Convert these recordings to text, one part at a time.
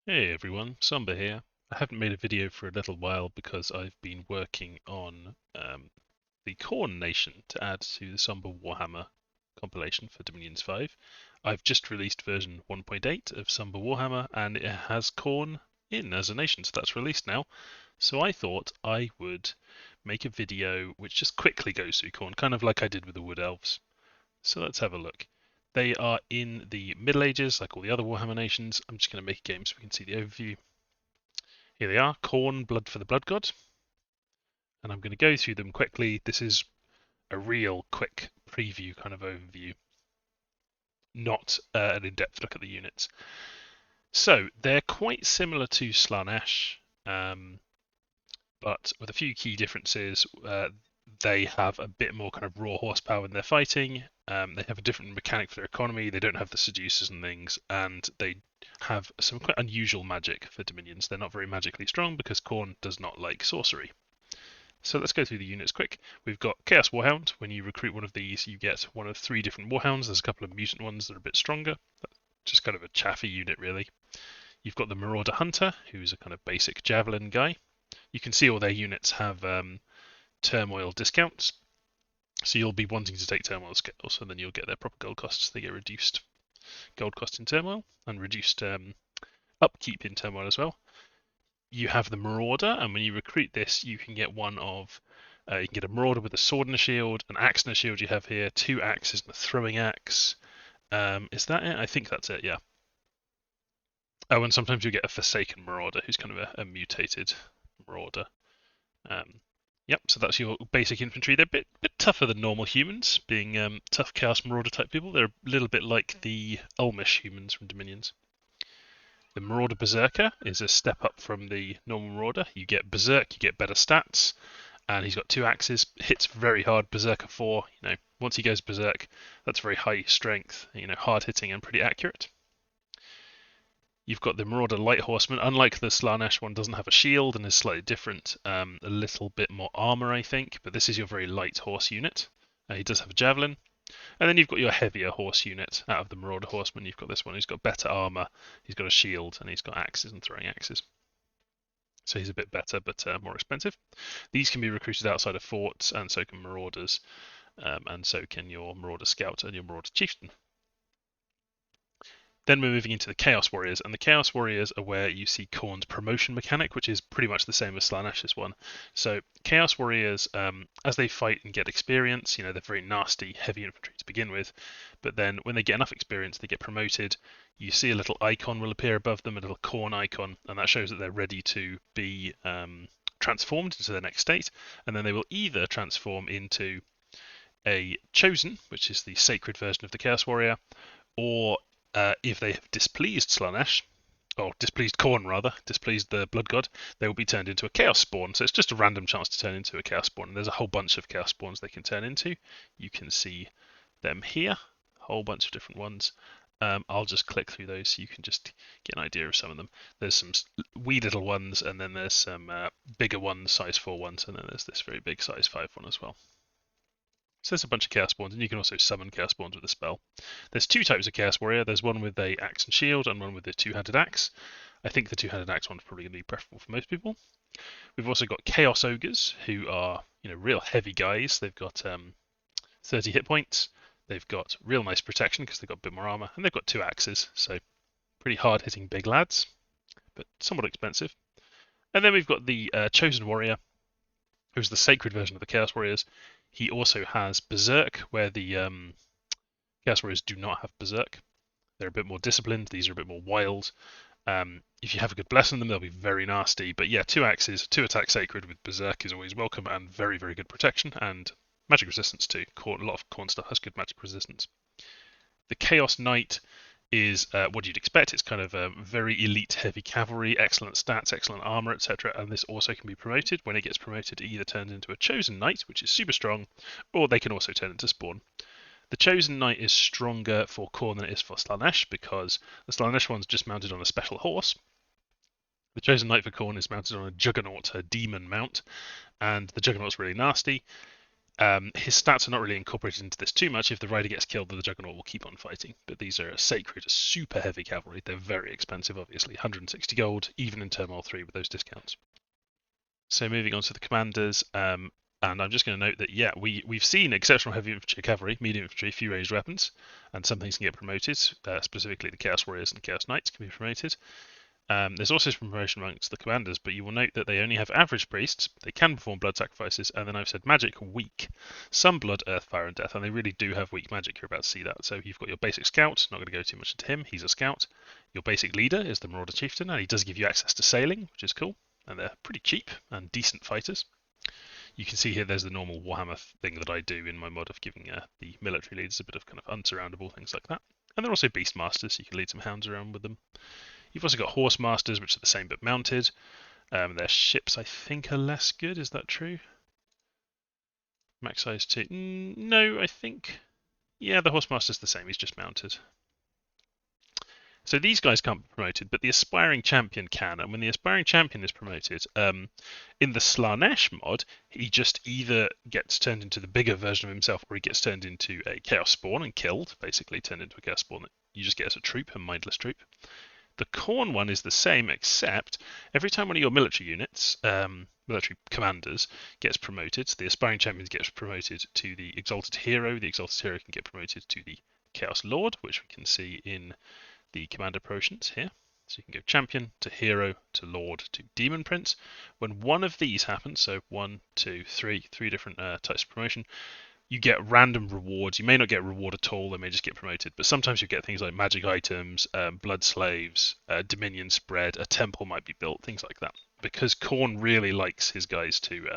Hey everyone, Samba here. I haven't made a video for a little while because I've been working on the Khorne nation to add to the Samba Warhammer compilation for Dominions 5. I've just released version 1.8 of Samba Warhammer and it has Khorne in as a nation, so that's released now. So I thought I would make a video which just quickly goes through Khorne, kind of like I did with the Wood Elves. So let's have a look. They are in the Middle Ages, like all the other Warhammer nations. I'm just going to make a game so we can see the overview. Here they are, Khorne, Blood for the Blood God. And I'm going to go through them quickly. This is a real quick preview kind of overview, not an in-depth look at the units. So they're quite similar to Slaanesh, but with a few key differences. They have a bit more kind of raw horsepower when they're fighting. They have a different mechanic for their economy. They don't have the seducers and things, and they have some quite unusual magic for Dominions. They're not very magically strong because Khorne does not like sorcery. So let's go through the units quick. We've got Chaos Warhound. When you recruit one of these, you get one of 3 different Warhounds. There's a couple of mutant ones that are a bit stronger. Just kind of a chaffy unit, really. You've got the Marauder Hunter, who's a kind of basic javelin guy. You can see all their units have turmoil discounts. So you'll be wanting to take turmoil scales, and then you'll get their proper gold costs. They get reduced gold cost in turmoil and reduced upkeep in turmoil as well. You have the Marauder, and when you recruit this, you can get one of you can get a Marauder with a sword and a shield, an axe and a shield. You have here 2 axes and a throwing axe. Is that it? I think that's it. Yeah. Oh, and sometimes you get a Forsaken Marauder, who's kind of a mutated Marauder. Um, Yep, so that's your basic infantry. They're a bit tougher than normal humans, being tough Chaos Marauder type people. They're a little bit like the Ulmish humans from Dominions. The Marauder Berserker is a step up from the normal Marauder. You get Berserk, you get better stats, and he's got 2 axes. Hits very hard. Berserker 4. Once he goes Berserk, that's very high strength. Hard hitting and pretty accurate. You've got the Marauder Light Horseman. Unlike the Slaanesh one, doesn't have a shield and is slightly different. A little bit more armor, I think, but this is your very light horse unit. He does have a javelin. And then you've got your heavier horse unit out of the Marauder Horseman. You've got this one who's got better armor, he's got a shield, and he's got axes and throwing axes. So he's a bit better, but more expensive. These can be recruited outside of forts, and so can Marauders, and so can your Marauder Scout and your Marauder Chieftain. Then we're moving into the Chaos Warriors, and the Chaos Warriors are where you see Khorne's promotion mechanic, which is pretty much the same as Slaanesh's one. So Chaos Warriors, as they fight and get experience, they're very nasty, heavy infantry to begin with, but then when they get enough experience, they get promoted. You see a little icon will appear above them, a little Khorne icon, and that shows that they're ready to be transformed into their next state, and then they will either transform into a Chosen, which is the sacred version of the Chaos Warrior, or if they have displeased Slaanesh, or displeased Khorne rather, displeased the Blood God, they will be turned into a Chaos Spawn. So it's just a random chance to turn into a Chaos Spawn. And there's a whole bunch of Chaos Spawns they can turn into. You can see them here, a whole bunch of different ones. I'll just click through those so you can just get an idea of some of them. There's some wee little ones, and then there's some bigger ones, size 4 ones, and then there's this very big size 5 one as well. So there's a bunch of Chaos Spawns, and you can also summon Chaos Spawns with a spell. There's 2 types of Chaos Warrior. There's one with a axe and shield, and one with a 2-handed axe. I think the 2-handed axe one's probably going to be preferable for most people. We've also got Chaos Ogres, who are real heavy guys. They've got 30 hit points. They've got real nice protection because they've got a bit more armor, and they've got 2 axes, so pretty hard-hitting big lads, but somewhat expensive. And then we've got the Chosen Warrior, who's the sacred version of the Chaos Warriors. He also has Berserk, where the Chaos Warriors do not have Berserk. They're a bit more disciplined. These are a bit more wild. If you have a good bless on them, they'll be very nasty. But yeah, 2 axes, 2 attack sacred with Berserk is always welcome, and very, very good protection and magic resistance too. A lot of Khorne stuff has good magic resistance. The Chaos Knight is what you'd expect. It's kind of a very elite heavy cavalry, excellent stats, excellent armor, etc. And this also can be promoted. When it gets promoted, it either turns into a Chosen Knight, which is super strong, or they can also turn into Spawn. The Chosen Knight is stronger for Khorne than it is for Slaanesh because the Slaanesh one's just mounted on a special horse. The Chosen Knight for Khorne is mounted on a Juggernaut, a demon mount, and the Juggernaut's really nasty. His stats are not really incorporated into this too much. If the rider gets killed, the Juggernaut will keep on fighting. But these are sacred, super heavy cavalry. They're very expensive, obviously. 160 gold, even in Turmoil 3 with those discounts. So moving on to the commanders, and I'm just going to note that, yeah, we've seen exceptional heavy infantry, cavalry, medium infantry, few ranged weapons, and some things can get promoted. Specifically, the Chaos Warriors and Chaos Knights can be promoted. There's also some promotion amongst the commanders, but you will note that they only have average priests, they can perform blood sacrifices, and then I've said magic weak. Some blood, earth, fire, and death, and they really do have weak magic. You're about to see that. So you've got your basic scout, not going to go too much into him, he's a scout. Your basic leader is the Marauder Chieftain, and he does give you access to sailing, which is cool, and they're pretty cheap and decent fighters. You can see here there's the normal Warhammer thing that I do in my mod of giving the military leaders a bit of kind of unsurroundable, things like that. And they're also Beastmasters, so you can lead some hounds around with them. You've also got Horse Masters, which are the same but mounted. Their ships, I think, are less good. Is that true? Max size 2. No, I think... Yeah, the Horse Master's the same. He's just mounted. So these guys can't be promoted, but the Aspiring Champion can. And when the Aspiring Champion is promoted, in the Slaanesh mod, he just either gets turned into the bigger version of himself, or he gets turned into a Chaos Spawn and killed, basically turned into a Chaos Spawn that you just get as a troop, a mindless troop. The Khorne one is the same, except every time one of your military units, military commanders, gets promoted, the Aspiring Champions gets promoted to the Exalted Hero. The Exalted Hero can get promoted to the Chaos Lord, which we can see in the commander promotions here. So you can go Champion to Hero to Lord to Demon Prince. When one of these happens, so 1, 2, 3, three different types of promotion, you get random rewards. You may not get reward at all, they may just get promoted, but sometimes you get things like magic items, blood slaves, dominion spread, a temple might be built, things like that. Because Khorne really likes his guys to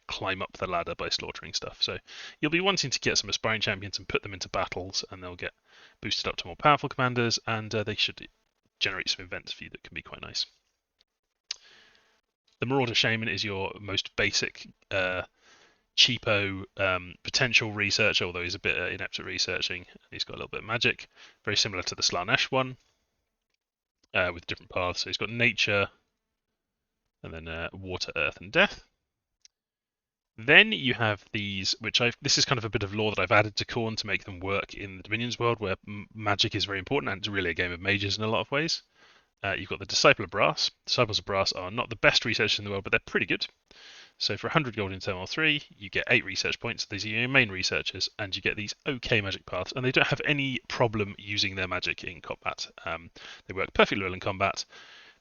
climb up the ladder by slaughtering stuff. So you'll be wanting to get some Aspiring Champions and put them into battles, and they'll get boosted up to more powerful commanders, and they should generate some events for you that can be quite nice. The Marauder Shaman is your most basic cheapo potential researcher, although he's a bit inept at researching. He's got a little bit of magic, very similar to the Slaanesh one, with different paths. So he's got nature, and then water, earth, and death. Then you have these, this is kind of a bit of lore that I've added to Khorne to make them work in the Dominions world, where magic is very important, and it's really a game of mages in a lot of ways. You've got the Disciple of Brass. Disciples of Brass are not the best researchers in the world, but they're pretty good. So for 100 gold in Turmoil 3, you get 8 research points. These are your main researchers, and you get these okay magic paths, and they don't have any problem using their magic in combat. They work perfectly well in combat.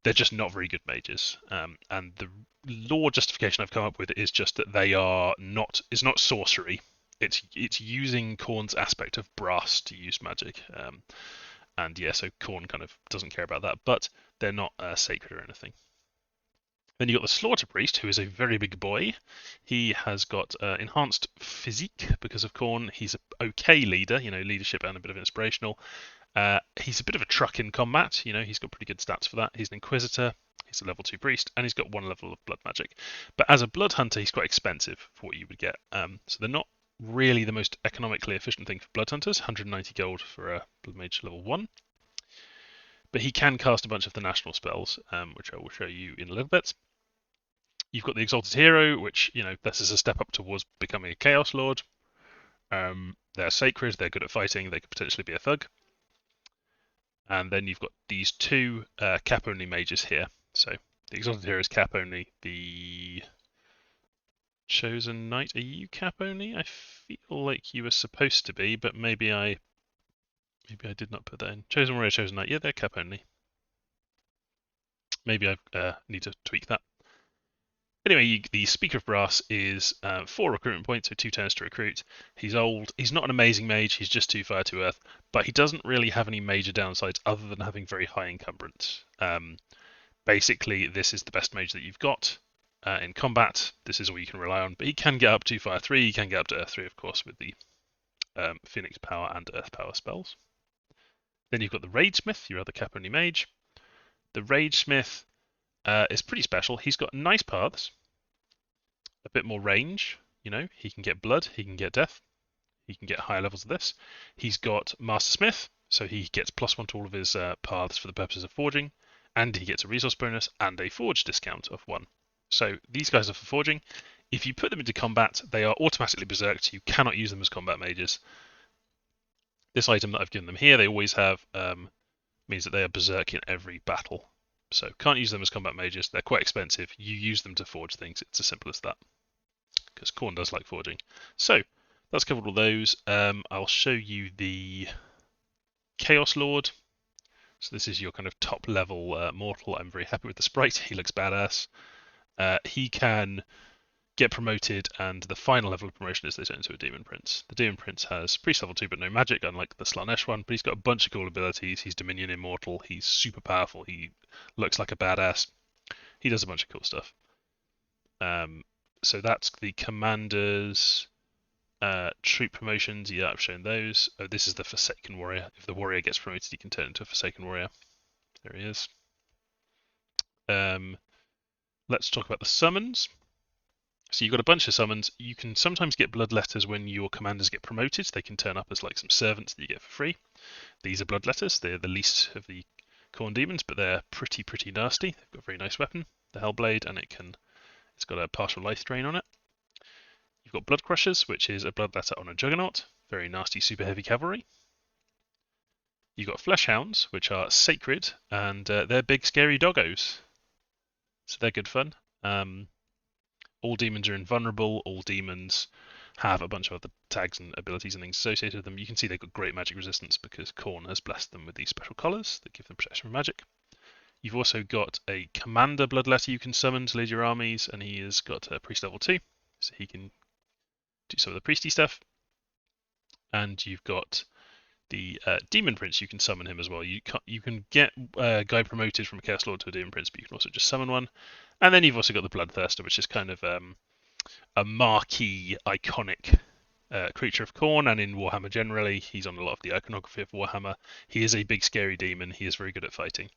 They're just not very good mages. And the lore justification I've come up with is just that they are not. It's not sorcery. It's using Khorne's aspect of brass to use magic. And yeah, so Khorne kind of doesn't care about that, but they're not sacred or anything. Then you've got the Slaughter Priest, who is a very big boy. He has got enhanced physique because of Khorne. He's an okay leader, leadership and a bit of inspirational. He's a bit of a truck in combat. He's got pretty good stats for that. He's an Inquisitor. He's a level 2 priest, and he's got 1 level of blood magic. But as a blood hunter, he's quite expensive for what you would get. So they're not really the most economically efficient thing for blood hunters. 190 gold for a blood mage level 1. But he can cast a bunch of the national spells, which I will show you in a little bit. You've got the Exalted Hero, which, this is a step up towards becoming a Chaos Lord. They're sacred, they're good at fighting, they could potentially be a thug. And then you've got these 2 cap-only mages here. So the Exalted Hero is cap-only. The Chosen Knight, are you cap-only? I feel like you were supposed to be, but maybe I did not put that in. Chosen Warrior, Chosen Knight, yeah, they're cap-only. Maybe I need to tweak that. Anyway, the Speaker of Brass is 4 recruitment points, so 2 turns to recruit. He's old. He's not an amazing mage. He's just 2 fire, 2 earth, but he doesn't really have any major downsides other than having very high encumbrance. Basically, this is the best mage that you've got in combat. This is all you can rely on, but he can get up to fire 3. He can get up to earth 3, of course, with the Phoenix power and earth power spells. Then you've got the Ragesmith, your other cap-only mage. The Ragesmith is pretty special. He's got nice paths, a bit more range. He can get blood, he can get death, he can get higher levels of this. He's got Master Smith, so he gets +1 to all of his paths for the purposes of forging, and he gets a resource bonus and a forge discount of 1. So these guys are for forging. If you put them into combat, they are automatically berserked. You cannot use them as combat mages. This item that I've given them here, they always have, means that they are berserk in every battle. So can't use them as combat mages. They're quite expensive. You use them to forge things. It's as simple as that. Because Khorne does like forging. So that's covered all those. I'll show you the Chaos Lord. So this is your kind of top level mortal. I'm very happy with the sprite. He looks badass. He can get promoted, and the final level of promotion is they turn into a Demon Prince. The Demon Prince has Priest level 2 but no magic, unlike the Slanesh one, but he's got a bunch of cool abilities. He's Dominion Immortal, he's super powerful, he looks like a badass. He does a bunch of cool stuff. So that's the Commander's troop promotions. Yeah, I've shown those. Oh, this is the Forsaken Warrior. If the warrior gets promoted, he can turn into a Forsaken Warrior. There he is. Let's talk about the summons. So you've got a bunch of summons. You can sometimes get bloodletters when your commanders get promoted. They can turn up as like some servants that you get for free. These are bloodletters. They're the least of the Khorne demons, but they're pretty nasty. They've got a very nice weapon, the Hellblade, and it's got a partial life drain on it. You've got Blood Crushers, which is a bloodletter on a Juggernaut. Very nasty, super heavy cavalry. You've got Fleshhounds, which are sacred, and they're big, scary doggos. So they're good fun. All demons are invulnerable. All demons have a bunch of other tags and abilities and things associated with them. You can see they've got great magic resistance because Khorne has blessed them with these special colours that give them protection from magic. You've also got a Commander Bloodletter you can summon to lead your armies, and he has got a Priest level 2, so he can do some of the priesty stuff. And you've got the Demon Prince, you can summon him as well. You can get a guy promoted from a Chaos Lord to a Demon Prince, but you can also just summon one. And then you've also got the Bloodthirster, which is kind of a marquee, iconic creature of Khorne, and in Warhammer generally. He's on a lot of the iconography of Warhammer. He is a big, scary demon. He is very good at fighting.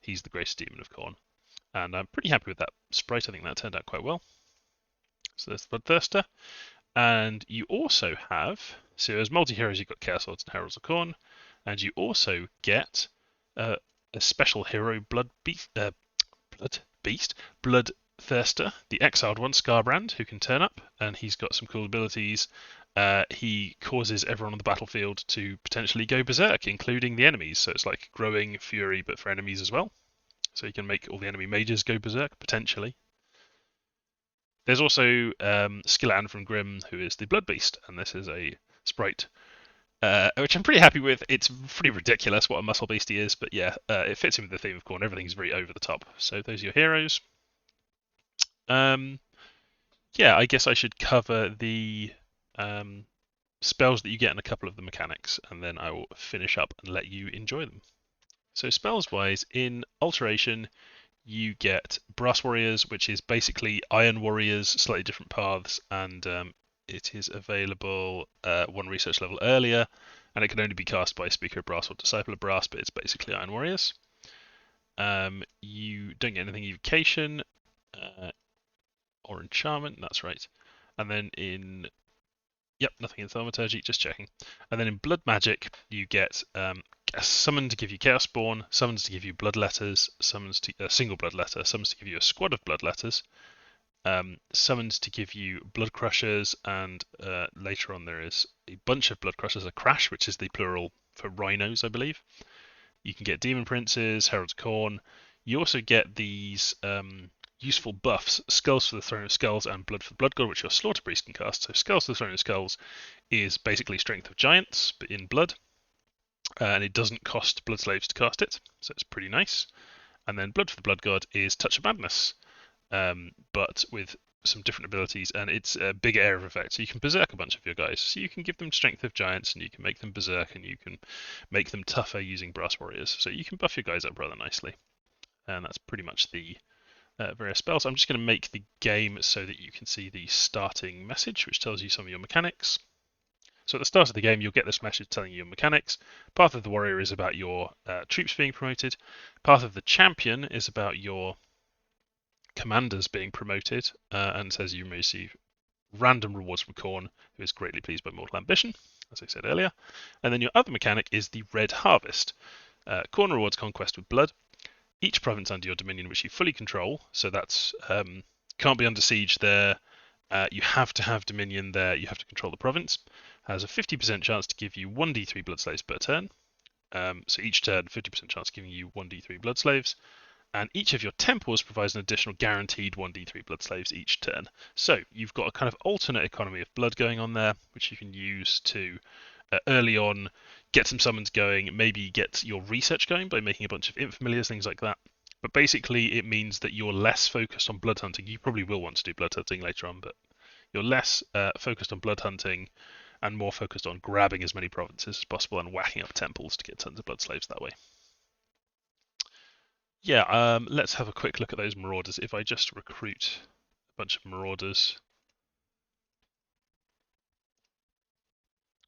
He's the greatest demon of Khorne. And I'm pretty happy with that sprite. I think that turned out quite well. So there's the Bloodthirster. And you also have, so as MultiHeroes, you've got Chaos Lords and Heralds of Khorne, and you also get a special hero, Bloodthirster, the exiled one, Scarbrand, who can turn up, and he's got some cool abilities. He causes everyone on the battlefield to potentially go berserk, including the enemies. So it's like growing fury, but for enemies as well. So you can make all the enemy mages go berserk, potentially. There's also Skillan from Grimm, who is the Blood Beast, and this is a sprite which I'm pretty happy with. It's pretty ridiculous what a muscle beast he is, but yeah, it fits in with the theme of Khorne. Everything's very over the top. So those are your heroes. Yeah, I guess I should cover the spells that you get and a couple of the mechanics, and then I will finish up and let you enjoy them. So spells-wise, in Alteration, you get Brass Warriors, which is basically Iron Warriors, slightly different paths, and it is available one research level earlier, and it can only be cast by Speaker of Brass or Disciple of Brass, but it's basically Iron Warriors. You don't get anything Evocation or Enchantment, that's right. And then nothing in Thaumaturgy, just checking. And then in Blood Magic, you get a summon to give you Chaos Spawn, summons to give you Blood Letters, summons to a single Blood Letter, summons to give you a squad of Blood Letters, summons to give you Blood Crushers, and later on there is a bunch of Blood Crushers, a Crash, which is the plural for rhinos, I believe. You can get Demon Princes, Heralds of Khorne. You also get these useful buffs, Skulls for the Throne of Skulls and Blood for the Blood God, which your Slaughter Priest can cast. So Skulls for the Throne of Skulls is basically Strength of Giants, but in blood. And it doesn't cost Blood Slaves to cast it, so it's pretty nice. And then Blood for the Blood God is Touch of Madness, but with some different abilities, and it's a bigger area of effect. So you can berserk a bunch of your guys. So you can give them Strength of Giants, and you can make them berserk, and you can make them tougher using Brass Warriors. So you can buff your guys up rather nicely. And that's pretty much the various spells. I'm just going to make the game so that you can see the starting message, which tells you some of your mechanics. So at the start of the game, you'll get this message telling you your mechanics. Path of the Warrior is about your troops being promoted. Path of the Champion is about your commanders being promoted, and says you may receive random rewards from Khorne, who is greatly pleased by mortal ambition, as I said earlier. And then your other mechanic is the Red Harvest. Khorne rewards conquest with blood. Each province under your dominion which you fully control, so that's can't be under siege there, You have to have Dominion there. You have to control the province. Has a 50% chance to give you 1d3 blood slaves per turn. So each turn, 50% chance of giving you 1d3 blood slaves. And each of your temples provides an additional guaranteed 1d3 blood slaves each turn. So you've got a kind of alternate economy of blood going on there, which you can use to early on get some summons going, maybe get your research going by making a bunch of infamiliars, things like that. But basically, it means that you're less focused on blood hunting. You probably will want to do blood hunting later on, but you're less focused on blood hunting and more focused on grabbing as many provinces as possible and whacking up temples to get tons of blood slaves that way. Yeah, let's have a quick look at those marauders. If I just recruit a bunch of marauders,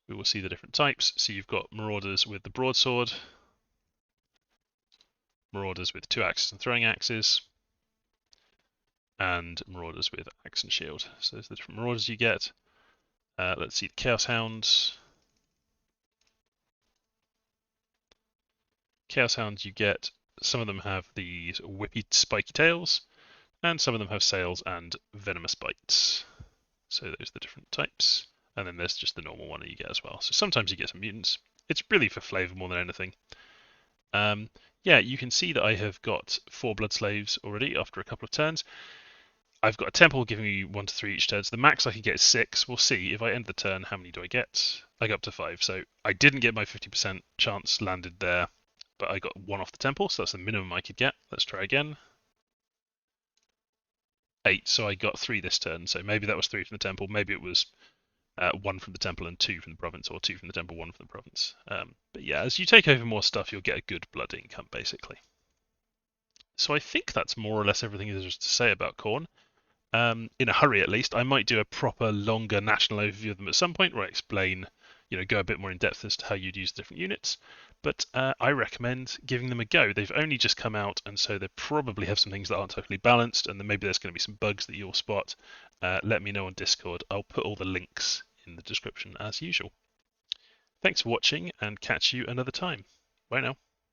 we will see the different types. So you've got marauders with the broadsword, marauders with 2 axes and throwing axes, and marauders with axe and shield. So those are the different marauders you get. Let's see the Chaos Hounds. Chaos Hounds you get, some of them have these whippy spiky tails, and some of them have sails and venomous bites. So those are the different types. And then there's just the normal one that you get as well. So sometimes you get some mutants. It's really for flavor more than anything. Yeah, you can see that I have got 4 blood slaves already after a couple of turns. I've got a temple giving me 1 to 3 each turn. So the max I can get is 6. We'll see. If I end the turn, how many do I get? I got up to 5. So I didn't get my 50% chance landed there, but I got 1 off the temple. So that's the minimum I could get. Let's try again. 8. So I got 3 this turn. So maybe that was 3 from the temple. Maybe it was 1 from the temple and 2 from the province, or 2 from the temple, 1 from the province. But yeah, as you take over more stuff, you'll get a good blood income, basically. So I think that's more or less everything there is to say about Khorne. In a hurry, at least, I might do a proper, longer national overview of them at some point, where I explain, go a bit more in depth as to how you'd use different units. But I recommend giving them a go. They've only just come out, and so they probably have some things that aren't totally balanced, and then maybe there's going to be some bugs that you'll spot. Let me know on Discord. I'll put all the links in the description as usual. Thanks for watching, and catch you another time. Bye now.